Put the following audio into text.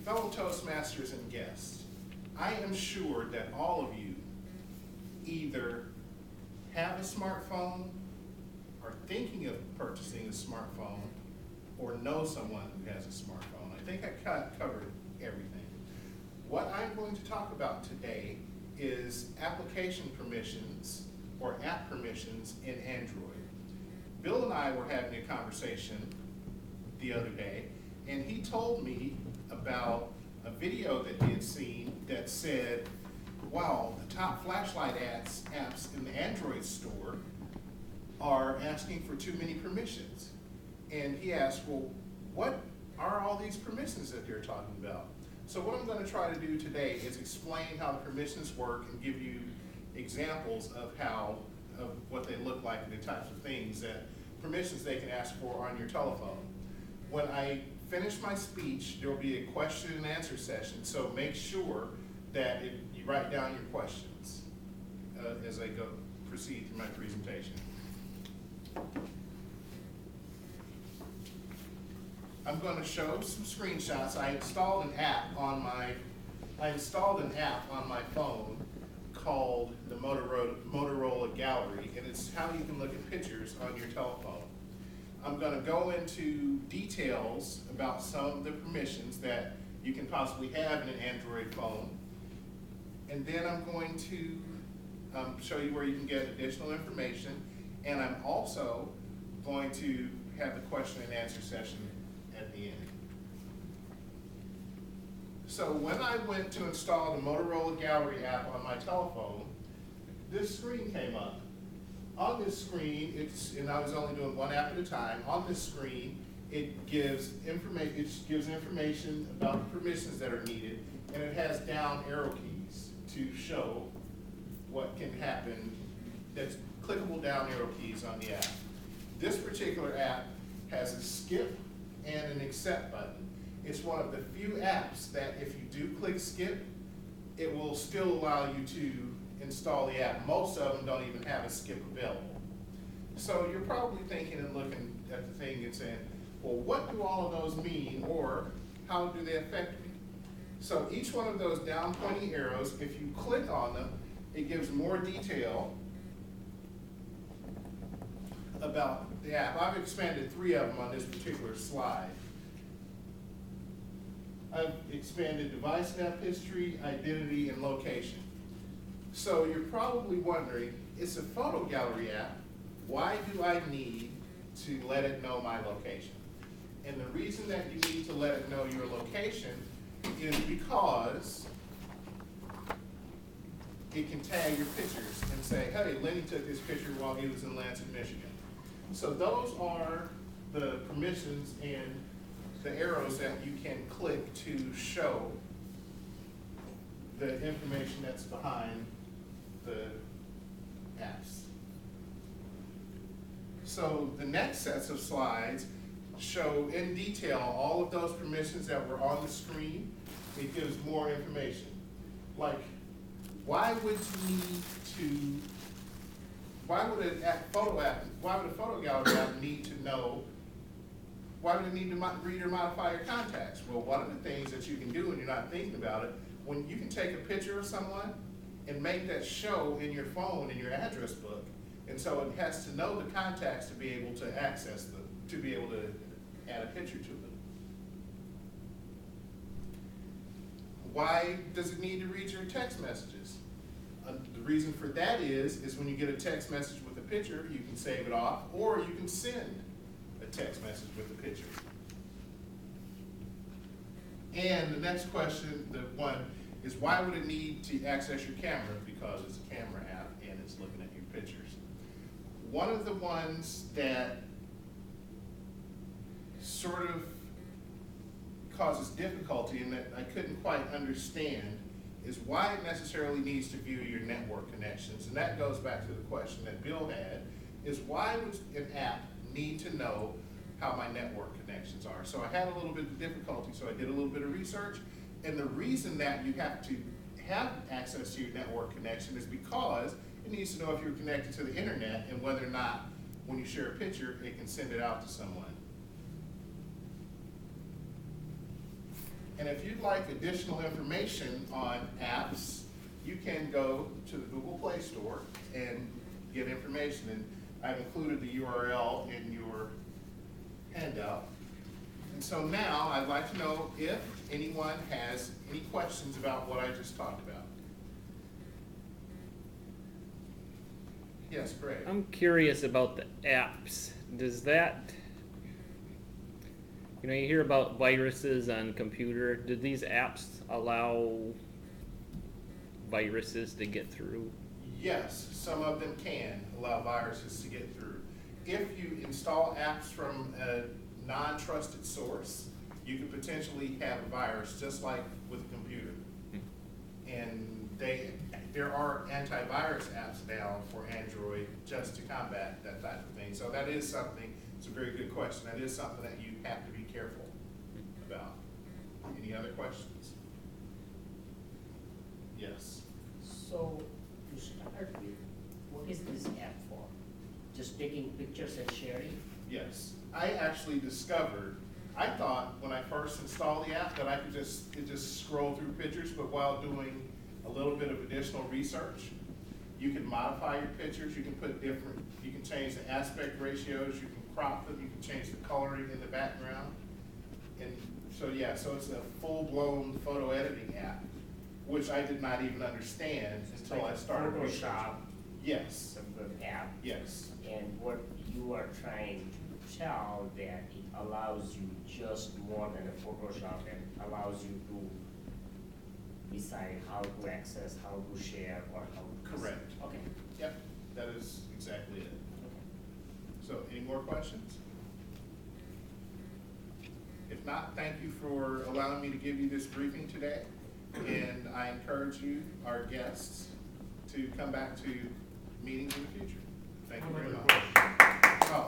Fellow Toastmasters and guests, I am sure that all of you either have a smartphone, are thinking of purchasing a smartphone, or know someone who has a smartphone. I think I covered everything. What I'm going to talk about today is application permissions or app permissions in Android. Bill and I were having a conversation the other day, and he told me about a video that he had seen that said, wow, the top flashlight apps in the Android store are asking for too many permissions. And he asked, well, what are all these permissions that they're talking about? So what I'm going to try to do today is explain how the permissions work and give you examples of what they look like and the types of things that permissions they can ask for on your telephone. When I finish my speech, there will be a question and answer session, so make sure that you write down your questions as I proceed through my presentation. I'm going to show some screenshots. I installed an app on my phone called the Motorola Gallery, and it's how you can look at pictures on your telephone. I'm going to go into details about some of the permissions that you can possibly have in an Android phone, and then I'm going to show you where you can get additional information, and I'm also going to have the question and answer session at the end. So when I went to install the Motorola Gallery app on my telephone, this screen came up. On this screen, and I was only doing one app at a time. On this screen, it gives information about the permissions that are needed, and it has down arrow keys to show what can happen. That's clickable down arrow keys on the app. This particular app has a skip and an accept button. It's one of the few apps that if you do click skip, it will still allow you to install the app. Most of them don't even have a skip available. So you're probably thinking and looking at the thing and saying, well, what do all of those mean, or how do they affect me? So each one of those down pointing arrows, if you click on them, it gives more detail about the app. I've expanded 3 of them on this particular slide. I've expanded device and app history, identity, and location. So you're probably wondering, it's a photo gallery app, why do I need to let it know my location? And the reason that you need to let it know your location is because it can tag your pictures and say, hey, Lenny took this picture while he was in Lansing, Michigan. So those are the permissions and the arrows that you can click to show the information that's behind the apps. So the next sets of slides show in detail all of those permissions that were on the screen. It gives more information. Like, why would a photo gallery app need to know, why would it need to read or modify your contacts? Well, one of the things that you can do when you're not thinking about it, when you can take a picture of someone and make that show in your phone, in your address book, and so it has to know the contacts to be able to access them, to be able to add a picture to them. Why does it need to read your text messages? The reason for that is when you get a text message with a picture, you can save it off, or you can send a text message with a picture. And the next question, the one, is why would it need to access your camera? Because it's a camera app and it's looking at your pictures. One of the ones that sort of causes difficulty and that I couldn't quite understand is why it necessarily needs to view your network connections. And that goes back to the question that Bill had, is why would an app need to know how my network connections are? So I had a little bit of difficulty, so I did a little bit of research. And the reason that you have to have access to your network connection is because it needs to know if you're connected to the internet and whether or not, when you share a picture, it can send it out to someone. And if you'd like additional information on apps, you can go to the Google Play Store and get information. And I've included the URL in your handout. And so now I'd like to know if anyone has any questions about what I just talked about. Yes, Greg. I'm curious about the apps. Does that, you know, you hear about viruses on computer. Do these apps allow viruses to get through? Yes, some of them can allow viruses to get through. If you install apps from a non-trusted source, you could potentially have a virus just like with a computer. And there are antivirus apps now for Android just to combat that type of thing. So that is something, it's a very good question. That is something that you have to be careful about. Any other questions? Yes. So, to start with, what is this app for? Just taking pictures and sharing? Yes. I actually discovered, I thought when I first installed the app that I could just scroll through pictures, but while doing a little bit of additional research, you can modify your pictures, you can put different, you can change the aspect ratios, you can crop them, you can change the coloring in the background. And so yeah, so it's a full-blown photo editing app, which I did not even understand until I started researching. Photoshop, Yes, some good app, yes, and what you are trying to tell that it allows you just more than a Photoshop and allows you to decide how to access, how to share, or how to. correct. Okay. Yep, that is exactly it. Okay. So, any more questions? If not, thank you for allowing me to give you this briefing today. And I encourage you, our guests, to come back to meetings in the future. Thank you very much. Oh,